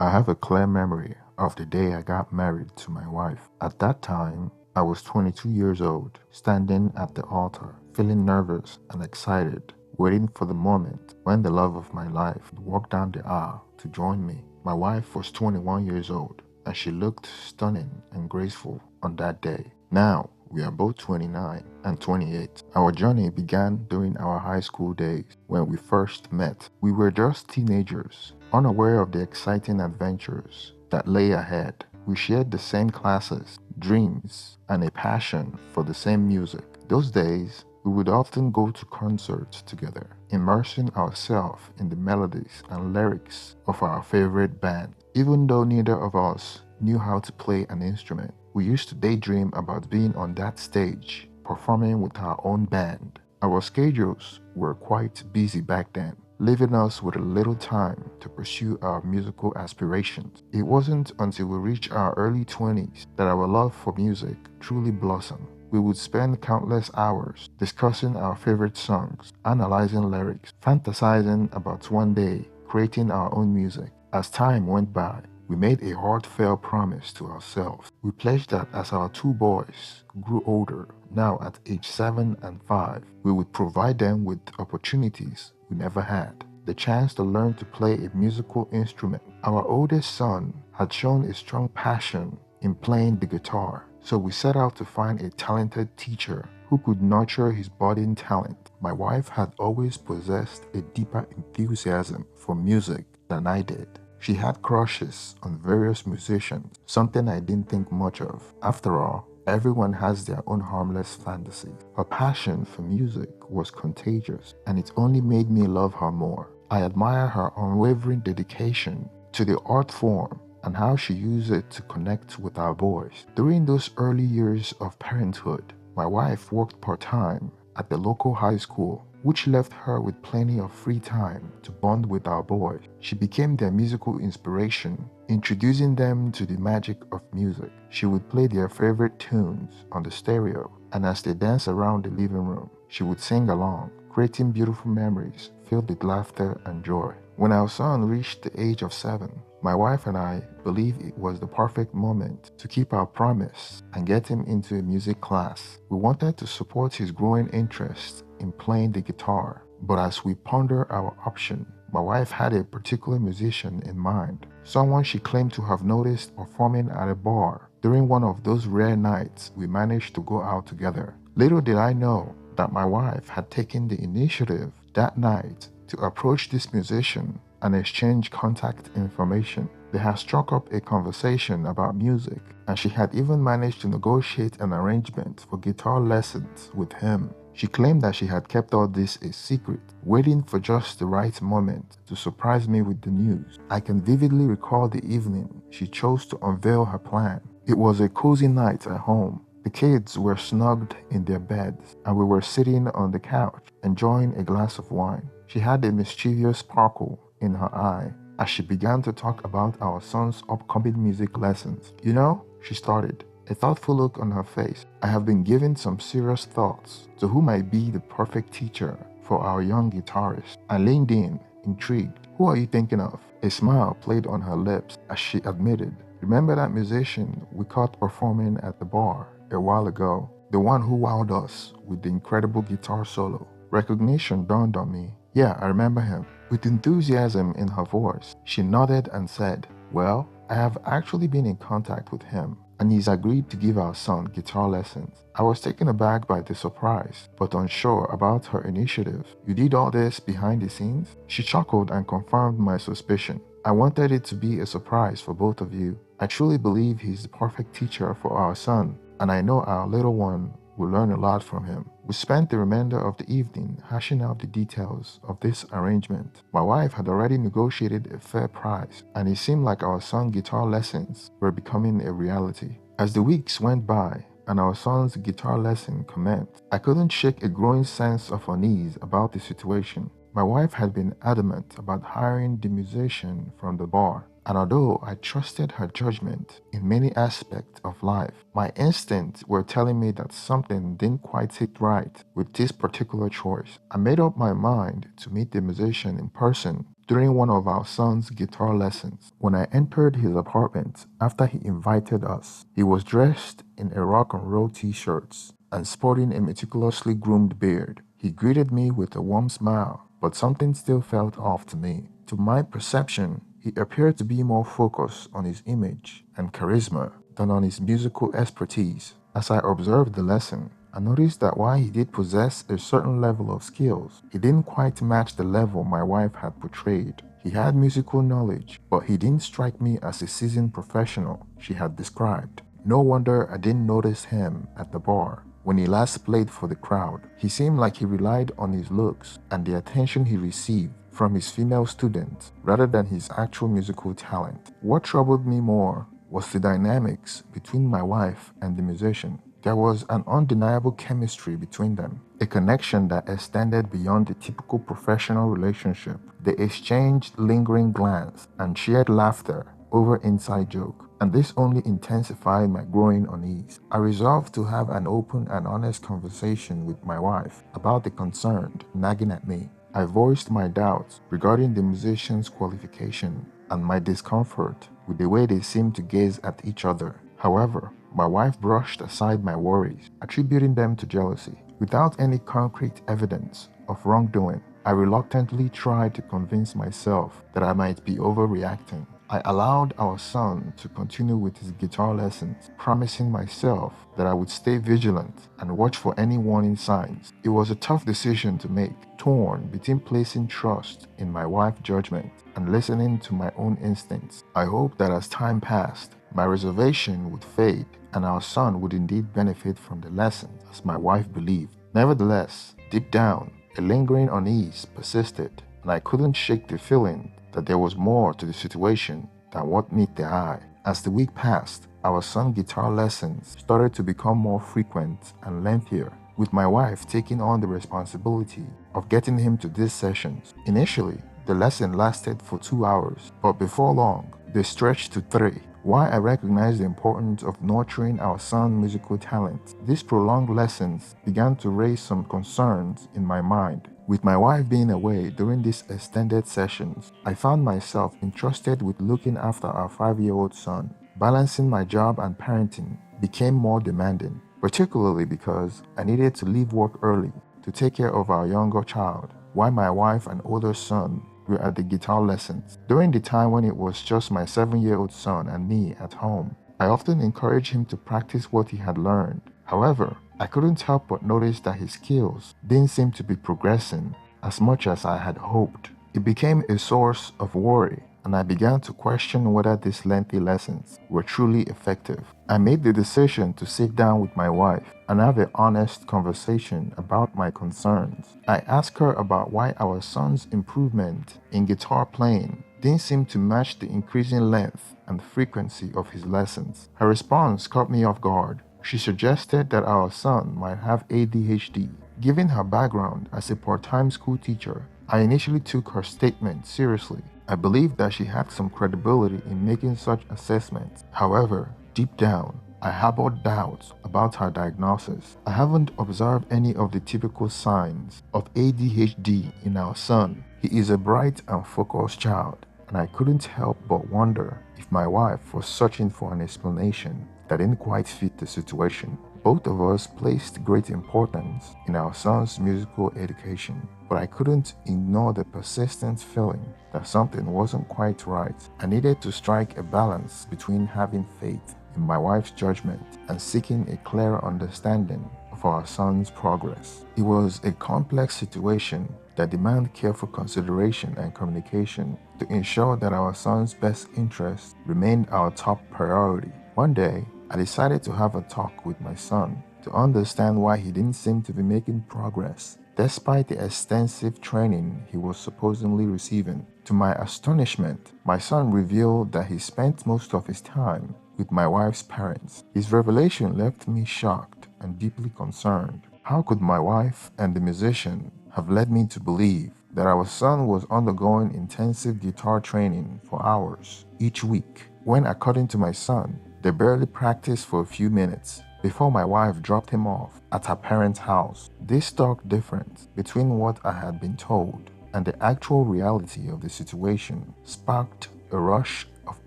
I have a clear memory of the day I got married to my wife. At that time, I was 22 years old, standing at the altar, feeling nervous and excited, waiting for the moment when the love of my life would walk down the aisle to join me. My wife was 21 years old, and she looked stunning and graceful on that day. Now, we are both 29 and 28. Our journey began during our high school days when we first met. We were just teenagers, unaware of the exciting adventures that lay ahead. We shared the same classes, dreams, and a passion for the same music. Those days, we would often go to concerts together, immersing ourselves in the melodies and lyrics of our favorite band. Even though neither of us knew how to play an instrument, we used to daydream about being on that stage, performing with our own band. Our schedules were quite busy back then, leaving us with a little time to pursue our musical aspirations. It wasn't until we reached our early 20s that our love for music truly blossomed. We would spend countless hours discussing our favorite songs, analyzing lyrics, fantasizing about one day creating our own music. As time went by, we made a heartfelt promise to ourselves. We pledged that as our two boys grew older, now at age 7 and 5, we would provide them with opportunities we never had. The chance to learn to play a musical instrument. Our oldest son had shown a strong passion in playing the guitar, so we set out to find a talented teacher who could nurture his budding talent. My wife had always possessed a deeper enthusiasm for music than I did. She had crushes on various musicians, something I didn't think much of. After all, everyone has their own harmless fantasies. Her passion for music was contagious, and it only made me love her more. I admire her unwavering dedication to the art form and how she used it to connect with our boys. During those early years of parenthood, my wife worked part-time at the local high school, which left her with plenty of free time to bond with our boys. She became their musical inspiration, introducing them to the magic of music. She would play their favorite tunes on the stereo, and as they danced around the living room, she would sing along, creating beautiful memories filled with laughter and joy. When our son reached the age of 7, my wife and I believed it was the perfect moment to keep our promise and get him into a music class. We wanted to support his growing interest in playing the guitar, but as we pondered our option, my wife had a particular musician in mind, someone she claimed to have noticed performing at a bar. During one of those rare nights, we managed to go out together. Little did I know that my wife had taken the initiative that night to approach this musician and exchange contact information. They had struck up a conversation about music, and she had even managed to negotiate an arrangement for guitar lessons with him. She claimed that she had kept all this a secret, waiting for just the right moment to surprise me with the news. I can vividly recall the evening she chose to unveil her plan. It was a cozy night at home. The kids were snugged in their beds, and we were sitting on the couch, enjoying a glass of wine. She had a mischievous sparkle in her eye as she began to talk about our son's upcoming music lessons. You know, she started, a thoughtful look on her face. I have been giving some serious thoughts to who might be the perfect teacher for our young guitarist. I leaned in, intrigued. Who are you thinking of? A smile played on her lips as she admitted, remember that musician we caught performing at the bar a while ago? The one who wowed us with the incredible guitar solo. Recognition dawned on me. Yeah, I remember him. With enthusiasm in her voice, she nodded and said, well, I have actually been in contact with him, and he's agreed to give our son guitar lessons. I was taken aback by the surprise, but unsure about her initiative. You did all this behind the scenes? She chuckled and confirmed my suspicion. I wanted it to be a surprise for both of you. I truly believe he's the perfect teacher for our son, and I know our little one will learn a lot from him. We spent the remainder of the evening hashing out the details of this arrangement. My wife had already negotiated a fair price, and it seemed like our son's guitar lessons were becoming a reality. As the weeks went by and our son's guitar lesson commenced, I couldn't shake a growing sense of unease about the situation. My wife had been adamant about hiring the musician from the bar, And although I trusted her judgment in many aspects of life, my instincts were telling me that something didn't quite sit right with this particular choice. I made up my mind to meet the musician in person during one of our son's guitar lessons. When I entered his apartment after he invited us, he was dressed in a rock and roll t-shirt and sporting a meticulously groomed beard. He greeted me with a warm smile, but something still felt off to me. To my perception, he appeared to be more focused on his image and charisma than on his musical expertise. As I observed the lesson, I noticed that while he did possess a certain level of skills, he didn't quite match the level my wife had portrayed. He had musical knowledge, but he didn't strike me as a seasoned professional she had described. No wonder I didn't notice him at the bar when he last played for the crowd. He seemed like he relied on his looks and the attention he received from his female students rather than his actual musical talent. What troubled me more was the dynamics between my wife and the musician. There was an undeniable chemistry between them, a connection that extended beyond the typical professional relationship. They exchanged lingering glance and shared laughter over inside joke, and this only intensified my growing unease. I resolved to have an open and honest conversation with my wife about the concern nagging at me. I voiced my doubts regarding the musician's qualification and my discomfort with the way they seemed to gaze at each other. However, my wife brushed aside my worries, attributing them to jealousy. Without any concrete evidence of wrongdoing, I reluctantly tried to convince myself that I might be overreacting. I allowed our son to continue with his guitar lessons, promising myself that I would stay vigilant and watch for any warning signs. It was a tough decision to make, torn between placing trust in my wife's judgment and listening to my own instincts. I hoped that as time passed, my reservation would fade and our son would indeed benefit from the lesson, as my wife believed. Nevertheless, deep down, a lingering unease persisted, and I couldn't shake the feeling that there was more to the situation than what met the eye. As the week passed, our son's guitar lessons started to become more frequent and lengthier, with my wife taking on the responsibility of getting him to these sessions. Initially, the lesson lasted for 2 hours, but before long, they stretched to 3. While I recognized the importance of nurturing our son's musical talent, these prolonged lessons began to raise some concerns in my mind. With my wife being away during these extended sessions, I found myself entrusted with looking after our 5-year-old son. Balancing my job and parenting became more demanding, particularly because I needed to leave work early to take care of our younger child, while my wife and older son were at the guitar lessons. During the time when it was just my 7-year-old son and me at home, I often encouraged him to practice what he had learned. However, I couldn't help but notice that his skills didn't seem to be progressing as much as I had hoped. It became a source of worry, and I began to question whether these lengthy lessons were truly effective. I made the decision to sit down with my wife and have an honest conversation about my concerns. I asked her about why our son's improvement in guitar playing didn't seem to match the increasing length and frequency of his lessons. Her response caught me off guard. She suggested that our son might have ADHD. Given her background as a part-time school teacher, I initially took her statement seriously. I believed that she had some credibility in making such assessments. However, deep down, I harbored doubts about her diagnosis. I haven't observed any of the typical signs of ADHD in our son. He is a bright and focused child, and I couldn't help but wonder if my wife was searching for an explanation that didn't quite fit the situation. Both of us placed great importance in our son's musical education, but I couldn't ignore the persistent feeling that something wasn't quite right. I needed to strike a balance between having faith in my wife's judgment and seeking a clearer understanding of our son's progress. It was a complex situation that demanded careful consideration and communication to ensure that our son's best interests remained our top priority. One day, I decided to have a talk with my son to understand why he didn't seem to be making progress, despite the extensive training he was supposedly receiving. To my astonishment, my son revealed that he spent most of his time with my wife's parents. His revelation left me shocked and deeply concerned. How could my wife and the musician have led me to believe that our son was undergoing intensive guitar training for hours each week, when, according to my son, they barely practiced for a few minutes before my wife dropped him off at her parents' house. This stark difference between what I had been told and the actual reality of the situation sparked a rush of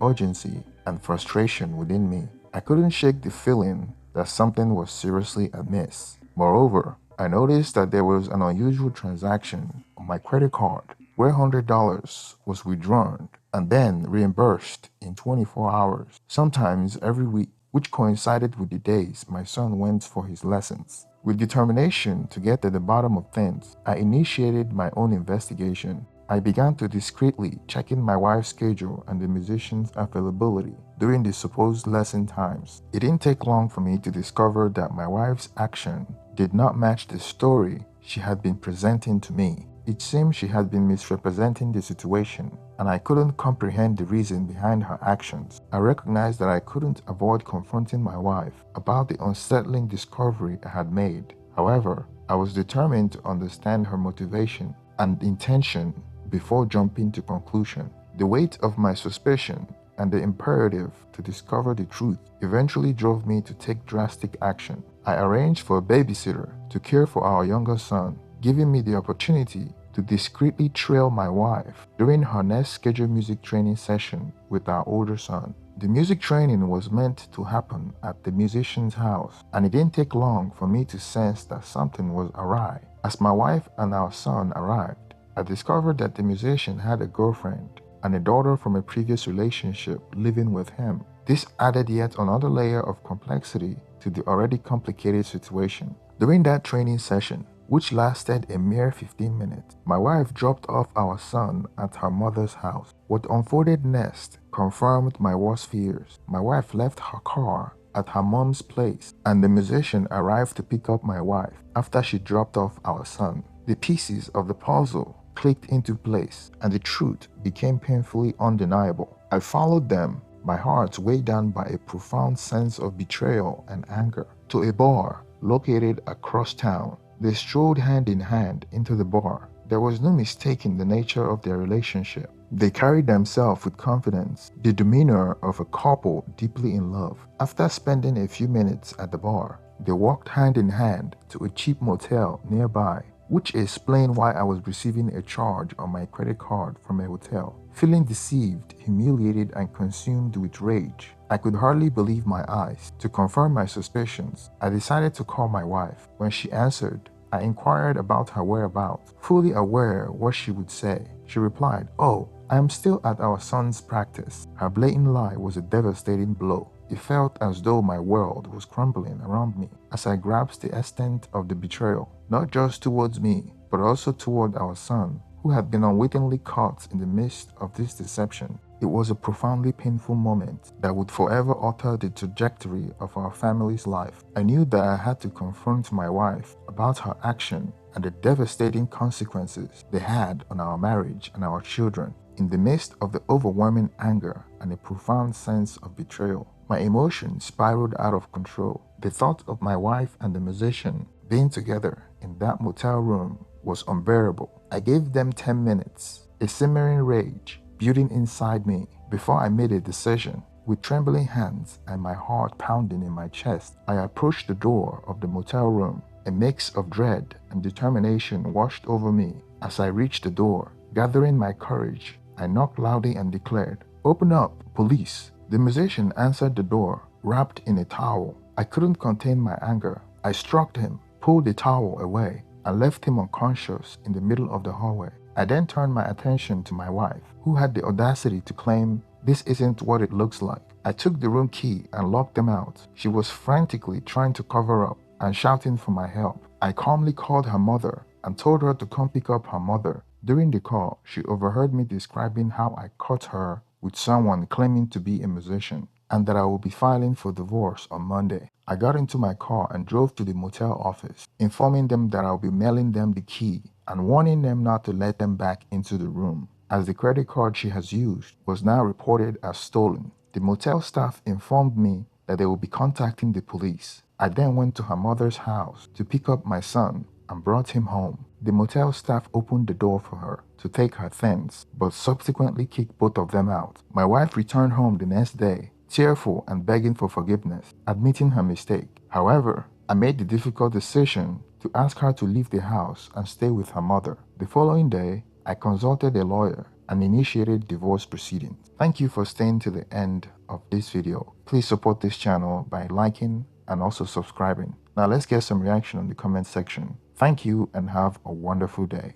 urgency and frustration within me. I couldn't shake the feeling that something was seriously amiss. Moreover, I noticed that there was an unusual transaction on my credit card where $100 was withdrawn and then reimbursed in 24 hours, sometimes every week, which coincided with the days my son went for his lessons. With determination to get to the bottom of things, I initiated my own investigation. I began to discreetly check in my wife's schedule and the musician's availability during the supposed lesson times. It didn't take long for me to discover that my wife's action did not match the story she had been presenting to me. It seemed she had been misrepresenting the situation, and I couldn't comprehend the reason behind her actions. I recognized that I couldn't avoid confronting my wife about the unsettling discovery I had made. However, I was determined to understand her motivation and intention before jumping to conclusion. The weight of my suspicion and the imperative to discover the truth eventually drove me to take drastic action. I arranged for a babysitter to care for our younger son, giving me the opportunity to discreetly trail my wife during her next scheduled music training session with our older son. The music training was meant to happen at the musician's house, and it didn't take long for me to sense that something was awry. As my wife and our son arrived, I discovered that the musician had a girlfriend and a daughter from a previous relationship living with him. This added yet another layer of complexity to the already complicated situation. During that training session, which lasted a mere 15 minutes, my wife dropped off our son at her mother's house. What unfolded next confirmed my worst fears. My wife left her car at her mom's place, and the musician arrived to pick up my wife after she dropped off our son. The pieces of the puzzle clicked into place, and the truth became painfully undeniable. I followed them, my heart weighed down by a profound sense of betrayal and anger, to a bar located across town. They strolled hand in hand into the bar. There was no mistaking the nature of their relationship. They carried themselves with confidence, the demeanor of a couple deeply in love. After spending a few minutes at the bar, they walked hand in hand to a cheap motel nearby, which explained why I was receiving a charge on my credit card from a hotel. Feeling deceived, humiliated, and consumed with rage, I could hardly believe my eyes. To confirm my suspicions, I decided to call my wife. When she answered, I inquired about her whereabouts, fully aware what she would say. She replied, "Oh, I am still at our son's practice." Her blatant lie was a devastating blow. It felt as though my world was crumbling around me as I grasped the extent of the betrayal, not just towards me, but also toward our son, who had been unwittingly caught in the midst of this deception. It was a profoundly painful moment that would forever alter the trajectory of our family's life. I knew that I had to confront my wife about her action and the devastating consequences they had on our marriage and our children. In the midst of the overwhelming anger and a profound sense of betrayal, my emotions spiraled out of control. The thought of my wife and the musician being together in that motel room was unbearable. I gave them 10 minutes, a simmering rage building inside me, before I made a decision. With trembling hands and my heart pounding in my chest, I approached the door of the motel room. A mix of dread and determination washed over me as I reached the door. Gathering my courage, I knocked loudly and declared, "Open up, police." The musician answered the door, wrapped in a towel. I couldn't contain my anger. I struck him, pulled the towel away, and left him unconscious in the middle of the hallway. I then turned my attention to my wife, who had the audacity to claim, "This isn't what it looks like." I took the room key and locked them out. She was frantically trying to cover up and shouting for my help. I calmly called her mother and told her to come pick up her mother. During the call, she overheard me describing how I caught her with someone claiming to be a musician, and that I will be filing for divorce on Monday. I got into my car and drove to the motel office, informing them that I'll be mailing them the key and warning them not to let them back into the room, as the credit card she has used was now reported as stolen. The motel staff informed me that they will be contacting the police. I then went to her mother's house to pick up my son, and brought him home. The motel staff opened the door for her to take her things, but subsequently kicked both of them out. My wife returned home the next day, tearful and begging for forgiveness, admitting her mistake. However, I made the difficult decision to ask her to leave the house and stay with her mother. The following day, I consulted a lawyer and initiated divorce proceedings. Thank you for staying to the end of this video. Please support this channel by liking and also subscribing. Now let's get some reaction in the comment section. Thank you and have a wonderful day.